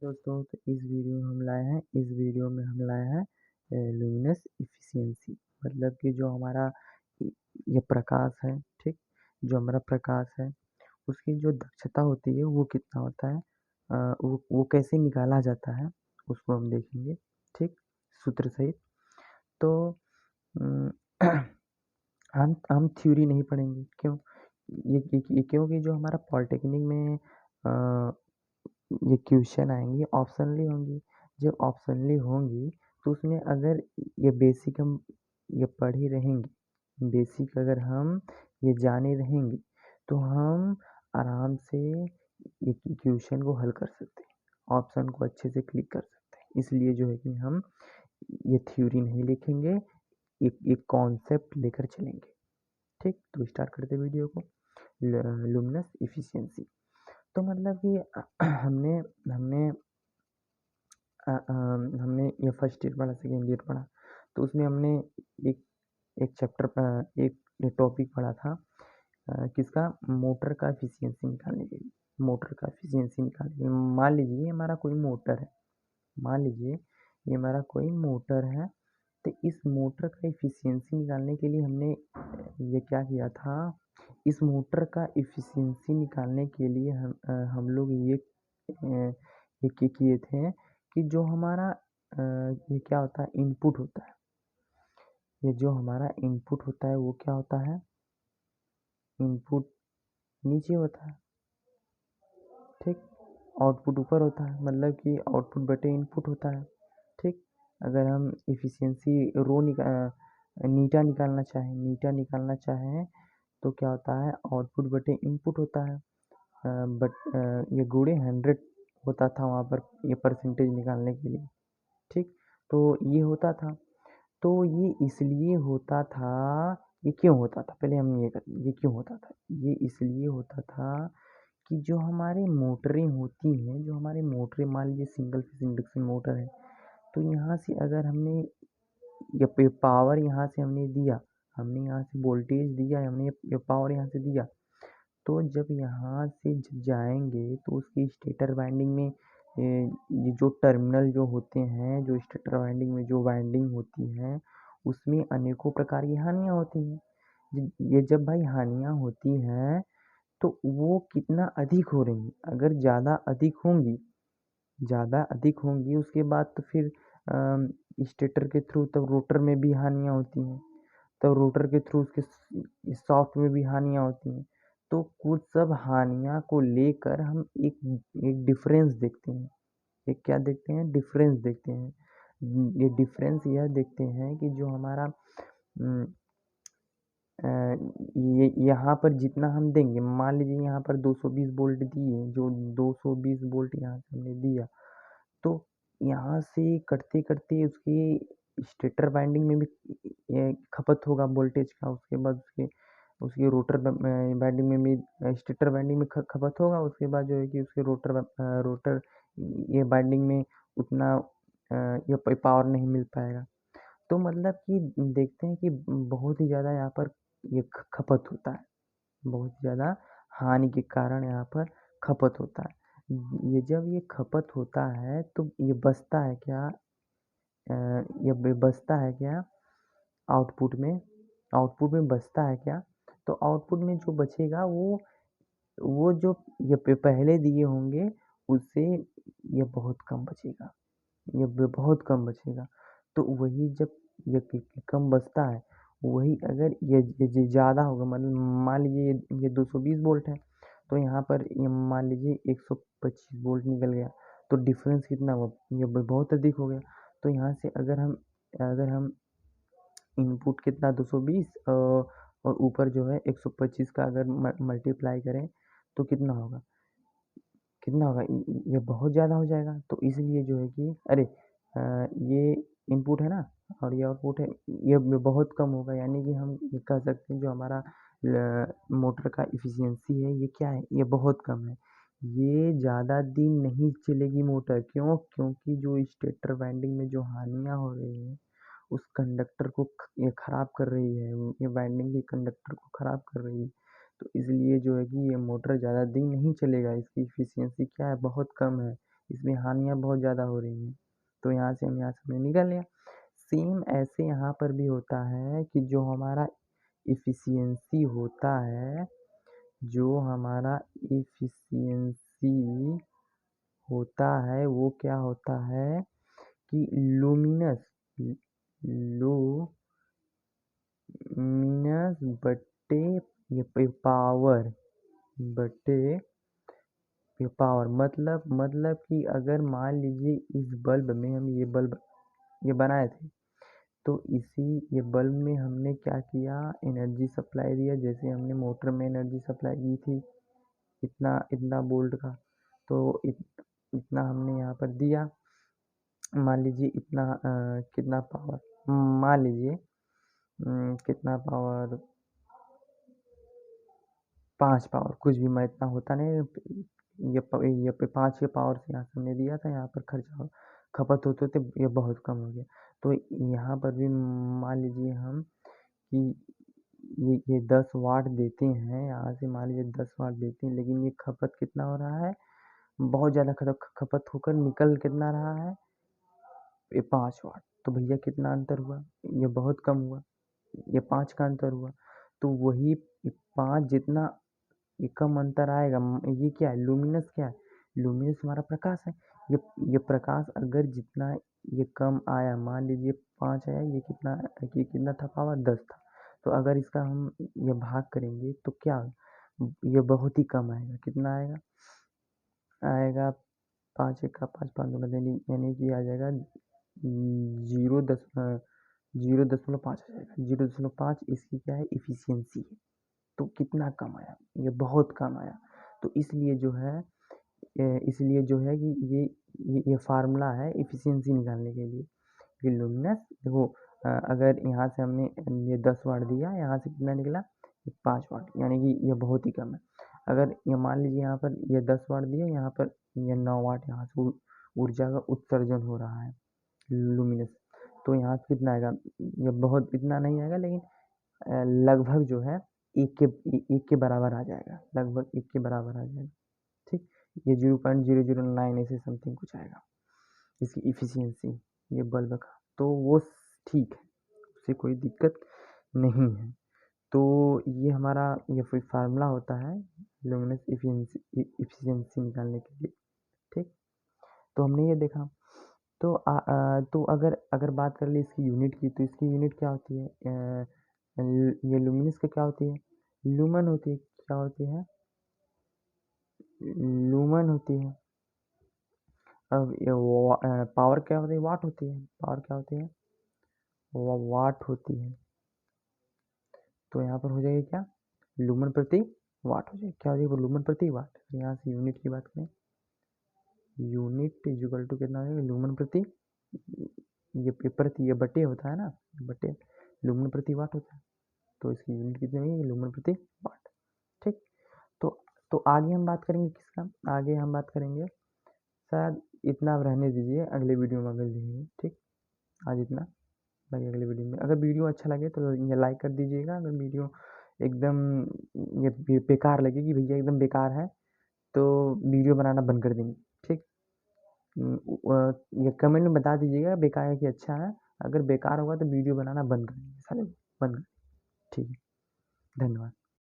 दोस्तों तो इस वीडियो में हम लाए हैं लुमिनस इफिशियंसी। मतलब कि जो हमारा य- ये प्रकाश है, ठीक। जो हमारा प्रकाश है उसकी जो दक्षता होती है वो कितना होता है, वो कैसे निकाला जाता है उसको हम देखेंगे, ठीक, सूत्र सहित। तो अम, हम थ्योरी नहीं पढ़ेंगे, क्यों? क्योंकि जो हमारा पॉलिटेक्निक में ये क्वेश्चन आएंगी ऑप्शनली होंगी। जब ऑप्शनली होंगी तो उसमें अगर ये बेसिक हम ये पढ़ ही रहेंगे, बेसिक अगर हम ये जाने रहेंगे तो हम आराम से ये क्वेश्चन को हल कर सकते हैं, ऑप्शन को अच्छे से क्लिक कर सकते हैं। इसलिए जो है कि हम ये थ्योरी नहीं लिखेंगे, एक कॉन्सेप्ट लेकर चलेंगे, ठीक। तो स्टार्ट करते हैं वीडियो को। Luminous efficiency. तो मतलब कि हमने हमने हमने ये फर्स्ट ईयर पढ़ा, सेकेंड ईयर पढ़ा, तो उसमें हमने एक एक चैप्टर एक टॉपिक पढ़ा था, किसका? मोटर का एफिशिएंसी निकालने के लिए। मोटर का एफिशिएंसी निकालने के लिए मान लीजिए हमारा कोई मोटर है, मान लीजिए ये हमारा कोई मोटर है। तो इस मोटर का एफिशिएंसी निकालने के लिए हमने ये क्या किया था, इस मोटर का एफिशिएंसी निकालने के लिए हम लोग ये किए थे कि जो हमारा ये क्या होता है, इनपुट होता है। ये जो हमारा इनपुट होता है वो क्या होता है, इनपुट नीचे होता है, ठीक। आउटपुट ऊपर होता है, मतलब कि आउटपुट बटे इनपुट होता है, ठीक। अगर हम इफिशियंसी नीटा निकालना चाहें तो क्या होता है, आउटपुट बटे इनपुट होता है। ये गुणे 100 होता था वहाँ पर, ये परसेंटेज निकालने के लिए, ठीक। तो ये होता था, तो ये इसलिए होता था, ये क्यों होता था, पहले हम ये क्यों होता था, ये इसलिए होता था कि जो हमारी मोटरें होती हैं, जो हमारी मोटरें मान लीजिए सिंगल फेज इंडक्शन मोटर है, तो यहाँ से अगर हमने ये पावर यहाँ से हमने दिया, हमने यहाँ से वोल्टेज दिया, हमने ये पावर यहाँ से दिया, तो जब यहाँ से जब जाएंगे तो उसकी स्टेटर वाइंडिंग में ये जो टर्मिनल जो होते हैं, जो स्टेटर वाइंडिंग में जो वाइंडिंग होती है उसमें अनेकों प्रकार की हानियाँ होती हैं। ये जब भाई हानियाँ होती हैं तो वो कितना अधिक हो रही हैं, अगर ज़्यादा अधिक होंगी उसके बाद तो फिर स्टेटर के थ्रू तब रोटर में भी हानियाँ होती हैं, तब रोटर के थ्रू उसके सॉफ्ट में भी हानियाँ होती हैं। तो कुछ सब हानियाँ को लेकर हम एक एक डिफरेंस देखते हैं। एक क्या देखते हैं, डिफरेंस देखते हैं। ये डिफरेंस यह देखते हैं कि जो हमारा अम, ये यहाँ पर जितना हम देंगे, मान लीजिए यहाँ पर 220 वोल्ट दिए, जो 220 वोल्ट यहाँ से हमने दिया, तो यहाँ से करते करते उसकी स्टेटर वाइंडिंग में भी खपत होगा वोल्टेज का, उसके बाद उसके उसके रोटर वाइंडिंग में भी स्टेटर वाइंडिंग में खपत होगा, उसके बाद जो है कि उसके रोटर ये वाइंडिंग में उतना ये पावर नहीं मिल पाएगा। तो मतलब कि देखते हैं कि बहुत ही ज़्यादा यहाँ पर ये खपत होता है, बहुत ज़्यादा हानि के कारण यहाँ पर खपत होता है। ये जब ये खपत होता है तो ये बचता है क्या, ये बचता है क्या आउटपुट में बचता है क्या? तो आउटपुट में जो बचेगा वो जो ये पहले दिए होंगे उससे ये बहुत कम बचेगा, ये बहुत कम बचेगा। तो वही जब ये कम बचता है, वही अगर ये ज़्यादा होगा, मतलब मान लीजिए ये 220 वोल्ट है, तो यहाँ पर ये मान लीजिए 125 वोल्ट निकल गया, तो डिफरेंस कितना हुआ, ये बहुत अधिक हो गया। तो यहाँ से अगर हम इनपुट कितना 220 और ऊपर जो है 125 का अगर मल्टीप्लाई करें तो कितना होगा, ये बहुत ज़्यादा हो जाएगा। तो इसलिए जो है कि अरे ये इनपुट है ना और ये आउटपुट है, ये बहुत कम होगा, यानी कि हम ये कह सकते हैं जो हमारा मोटर का इफिशियंसी है ये क्या है, ये बहुत कम है। ये ज़्यादा दिन नहीं चलेगी मोटर, क्यों? क्योंकि जो स्टेटर वाइंडिंग में जो हानियाँ हो रही हैं उस कंडक्टर को ये खराब कर रही है, ये वाइंडिंग के कंडक्टर को खराब कर रही है। तो इसलिए जो है कि ये मोटर ज़्यादा दिन नहीं चलेगा, इसकी इफिशियंसी क्या है, बहुत कम है। इसमें हानियाँ बहुत ज़्यादा हो रही हैं, तो यहाँ से हमने निकाल लिया। सेम ऐसे यहाँ पर भी होता है कि जो हमारा एफिशिएंसी होता है, जो हमारा एफिशिएंसी होता है वो क्या होता है कि लुमिनस बटे ये पावर बटे ये पावर, मतलब कि अगर मान लीजिए इस बल्ब में हम ये बल्ब ये बनाए थे, तो इसी ये बल्ब में हमने क्या किया, एनर्जी सप्लाई दिया। जैसे हमने मोटर में एनर्जी सप्लाई की थी इतना इतना वोल्ट का, तो इतना हमने यहाँ पर दिया। मान लीजिए इतना कितना पावर, मान लीजिए कितना पावर, 5 पावर, कुछ भी मैं इतना होता नहीं, ये 5 के पावर से यहाँ से हमने दिया था, यहाँ पर खर्चा खपत होते होते ये बहुत कम हो गया। तो यहाँ पर भी मान लीजिए हम कि ये 10 वाट देते हैं, यहाँ से मान लीजिए 10 वाट देते हैं, लेकिन ये खपत कितना हो रहा है, बहुत ज़्यादा खपत होकर निकल कितना रहा है, ये 5 वाट। तो भैया कितना अंतर हुआ, ये बहुत कम हुआ, ये 5 का अंतर हुआ। तो वही 5 जितना ये कम अंतर आएगा, ये क्या है, लुमिनस क्या है, लुमिनस हमारा प्रकाश है। ये प्रकाश अगर जितना ये कम आया, मान लीजिए 5 आया, ये कितना था, पावर 10 था, तो अगर इसका हम ये भाग करेंगे तो क्या, ये बहुत ही कम आएगा। कितना आएगा, 5 एक का 5, 5 दूना यानी कि आ जाएगा 0.5 आ जाएगा, 0.5 इसकी क्या है, इफिशियंसी है। तो कितना कम आया, ये बहुत कम आया। तो इसलिए जो है कि ये फार्मूला है इफिशियंसी निकालने के लिए कि लुमिनस देखो, अगर यहाँ से हमने ये 10 वाट दिया, यहाँ से कितना निकला, 5 वाट, यानी कि ये बहुत ही कम है। अगर ये मान लीजिए यहाँ पर ये 10 वाट दिया, यहाँ पर ये 9 वाट यहाँ से ऊर्जा का उत्सर्जन हो रहा है लुमिनस, तो यहाँ से कितना आएगा, ये बहुत इतना नहीं आएगा, लेकिन लगभग जो है एक के बराबर आ जाएगा, लगभग 1 के बराबर आ जाएगा। ठीक, ये 0.009 ऐसे समथिंग कुछ आएगा इसकी इफिशियंसी ये बल्ब का, तो वो ठीक है, उससे कोई दिक्कत नहीं है। तो ये हमारा ये कोई फार्मूला होता है लुमिनस इफिशियंसी निकालने के लिए। ठीक, तो हमने ये देखा। तो अगर बात कर ले इसकी यूनिट की, तो इसकी यूनिट क्या होती है, ये लुमिनस का क्या होती है, लूमन होती है। क्या होती है, लूमन होती है। अब ये पावर क्या होती है, वाट होती है। पावर क्या होती है, वाट होती है। तो यहाँ पर हो जाएगी क्या, लूमन प्रति वाट हो जाएगी, क्या हो जाएगी, लूमन प्रति वाट। यहाँ से यूनिट की बात करें, यूनिट इक्वल टू कितना हो जाएगा, लूमन प्रति, ये प्रति ये बटे होता है ना, बटे लूमन प्रति वाट होता है, तो इसकी यूनिट कितनी होगी, लूमन प्रति वाट। ठीक, तो आगे हम बात करेंगे किसका, आगे हम बात करेंगे, शायद इतना अब रहने दीजिए, अगले वीडियो में अगले देंगे। ठीक, आज इतना, बाकी अगले वीडियो में। अगर वीडियो अच्छा लगे तो ये लाइक कर दीजिएगा, अगर वीडियो एकदम ये बेकार लगे कि भैया एकदम बेकार है, तो वीडियो बनाना बंद कर देंगे। ठीक, ये कमेंट में बता दीजिएगा बेकार है कि अच्छा है, अगर बेकार होगा तो वीडियो बनाना बंद कर देंगे, सारे बंद कर। ठीक है, धन्यवाद।